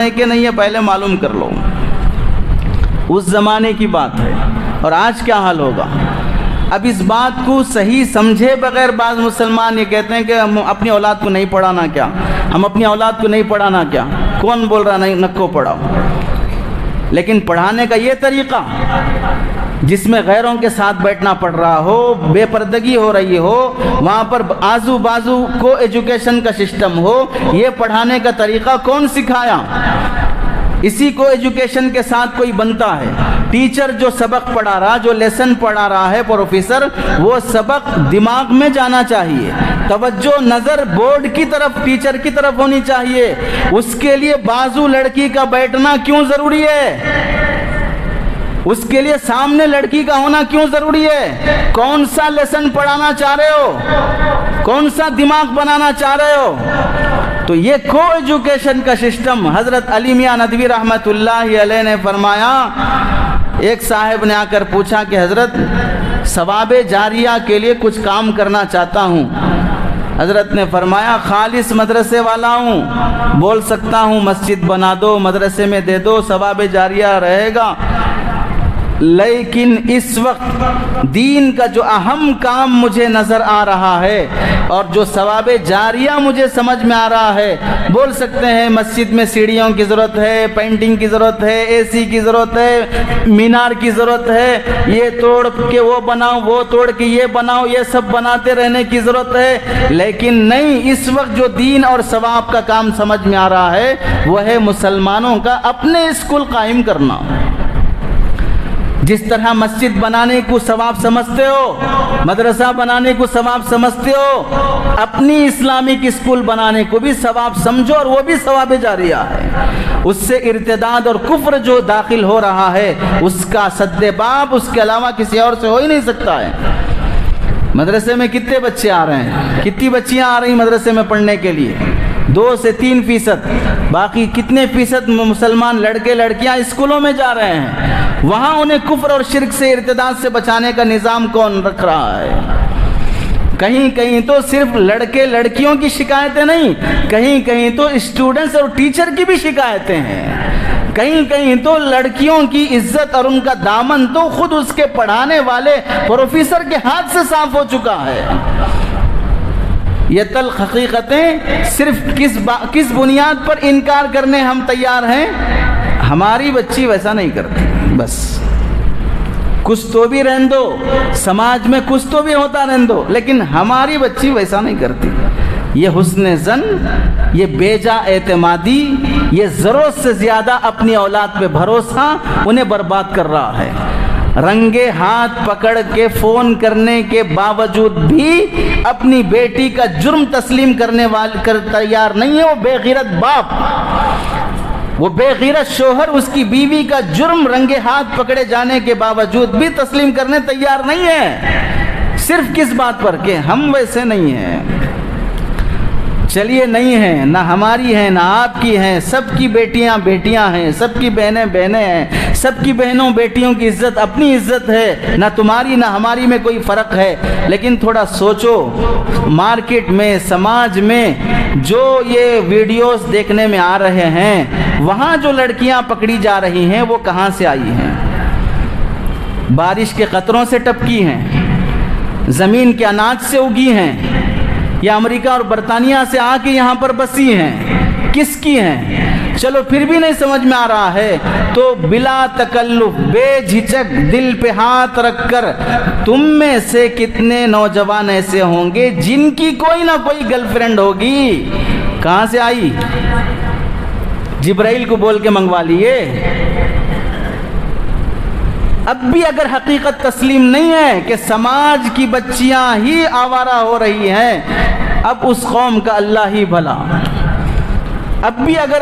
ہے کہ نہیں ہے پہلے معلوم کر لو۔ اس زمانے کی بات ہے، اور آج کیا حال ہوگا؟ اب اس بات کو صحیح سمجھے بغیر بعض مسلمان یہ کہتے ہیں کہ ہم اپنی اولاد کو نہیں پڑھانا کیا، ہم اپنی اولاد کو نہیں پڑھانا کیا، کون بول رہا نہیں نکو پڑھاؤ؟ لیکن پڑھانے کا یہ طریقہ جس میں غیروں کے ساتھ بیٹھنا پڑ رہا ہو، بے پردگی ہو رہی ہو، وہاں پر آزو بازو کو ایجوکیشن کا سسٹم ہو، یہ پڑھانے کا طریقہ کون سکھایا؟ اسی کو ایجوکیشن کے ساتھ کوئی بنتا ہے۔ ٹیچر جو سبق پڑھا رہا، جو لیسن پڑھا رہا ہے پروفیسر، وہ سبق دماغ میں جانا چاہیے، توجہ نظر بورڈ کی طرف، ٹیچر کی طرف ہونی چاہیے۔ اس کے لیے بازو لڑکی کا بیٹھنا کیوں ضروری ہے؟ اس کے لیے سامنے لڑکی کا ہونا کیوں ضروری ہے؟ کون سا لیسن پڑھانا چاہ رہے ہو؟ کون سا دماغ بنانا چاہ رہے ہو؟ تو یہ کو ایجوکیشن کا سسٹم حضرت علی میاں ندوی رحمت اللہ علیہ نے فرمایا۔ ایک صاحب نے آ کر پوچھا کہ حضرت ثواب جاریہ کے لیے کچھ کام کرنا چاہتا ہوں۔ حضرت نے فرمایا خالص مدرسے والا ہوں، بول سکتا ہوں مسجد بنا دو، مدرسے میں دے دو، ثواب جاریہ رہے گا، لیکن اس وقت دین کا جو اہم کام مجھے نظر آ رہا ہے اور جو ثواب جاریہ مجھے سمجھ میں آ رہا ہے، بول سکتے ہیں مسجد میں سیڑھیوں کی ضرورت ہے، پینٹنگ کی ضرورت ہے، اے سی کی ضرورت ہے، مینار کی ضرورت ہے، یہ توڑ کے وہ بناؤ، وہ توڑ کے یہ بناؤ، یہ سب بناتے رہنے کی ضرورت ہے، لیکن نہیں، اس وقت جو دین اور ثواب کا کام سمجھ میں آ رہا ہے وہ ہے مسلمانوں کا اپنے اسکول قائم کرنا۔ جس طرح مسجد بنانے کو ثواب سمجھتے ہو، مدرسہ بنانے کو ثواب سمجھتے ہو، اپنی اسلامک اسکول بنانے کو بھی ثواب سمجھو، اور وہ بھی ثواب جاریہ ہے۔ اس سے ارتداد اور کفر جو داخل ہو رہا ہے اس کا سد باب اس کے علاوہ کسی اور سے ہو ہی نہیں سکتا ہے۔ مدرسے میں کتنے بچے آ رہے ہیں، کتنی بچیاں آ رہی مدرسے میں پڑھنے کے لیے؟ 2 سے 3%۔ باقی کتنے فیصد مسلمان لڑکے لڑکیاں اسکولوں میں جا رہے ہیں؟ وہاں انہیں کفر اور شرک سے، ارتداد سے بچانے کا نظام کون رکھ رہا ہے؟ کہیں کہیں تو صرف لڑکے لڑکیوں کی شکایتیں نہیں، کہیں کہیں تو اسٹوڈنٹس اور ٹیچر کی بھی شکایتیں ہیں، کہیں کہیں تو لڑکیوں کی عزت اور ان کا دامن تو خود اس کے پڑھانے والے پروفیسر کے ہاتھ سے صاف ہو چکا ہے۔ یہ تلخ حقیقتیں صرف کس بنیاد پر انکار کرنے ہم تیار ہیں؟ ہماری بچی ویسا نہیں کرتی، بس کچھ تو بھی رہن دو، سماج میں کچھ تو بھی ہوتا رہن دو، لیکن ہماری بچی ویسا نہیں کرتی۔ یہ حسن ظن، یہ بیجا اعتمادی، یہ ضرورت سے زیادہ اپنی اولاد پہ بھروسہ انہیں برباد کر رہا ہے۔ رنگے ہاتھ پکڑ کے فون کرنے کے باوجود بھی اپنی بیٹی کا جرم تسلیم کرنے والے تیار نہیں ہے۔ وہ بے غیرت باپ، وہ بے غیرت شوہر اس کی بیوی کا جرم رنگے ہاتھ پکڑے جانے کے باوجود بھی تسلیم کرنے تیار نہیں ہے۔ صرف کس بات پر کہ ہم ویسے نہیں ہیں۔ چلیے نہیں ہیں، نہ ہماری ہیں نہ آپ کی ہیں، سب کی بیٹیاں بیٹیاں ہیں، سب کی بہنیں بہنیں ہیں، سب کی بہنوں بیٹیوں کی عزت اپنی عزت ہے، نہ تمہاری نہ ہماری میں کوئی فرق ہے۔ لیکن تھوڑا سوچو، مارکیٹ میں، سماج میں جو یہ ویڈیوز دیکھنے میں آ رہے ہیں، وہاں جو لڑکیاں پکڑی جا رہی ہیں وہ کہاں سے آئی ہیں؟ بارش کے قطروں سے ٹپکی ہیں، زمین کے اناج سے اگی ہیں، یا امریکہ اور برطانیہ سے آ کے یہاں پر بسی ہیں؟ کس کی ہیں؟ چلو پھر بھی نہیں سمجھ میں آ رہا ہے تو بلا تکلف، بے جھجک، دل پہ ہاتھ رکھ کر، تم میں سے کتنے نوجوان ایسے ہوں گے جن کی کوئی نہ کوئی گرل فرینڈ ہوگی؟ کہاں سے آئی؟ جبرائیل کو بول کے منگوا لیے۔ اب بھی اگر حقیقت تسلیم نہیں ہے کہ سماج کی بچیاں ہی آوارہ ہو رہی ہیں، اب اس قوم کا اللہ ہی بھلا۔ اب بھی اگر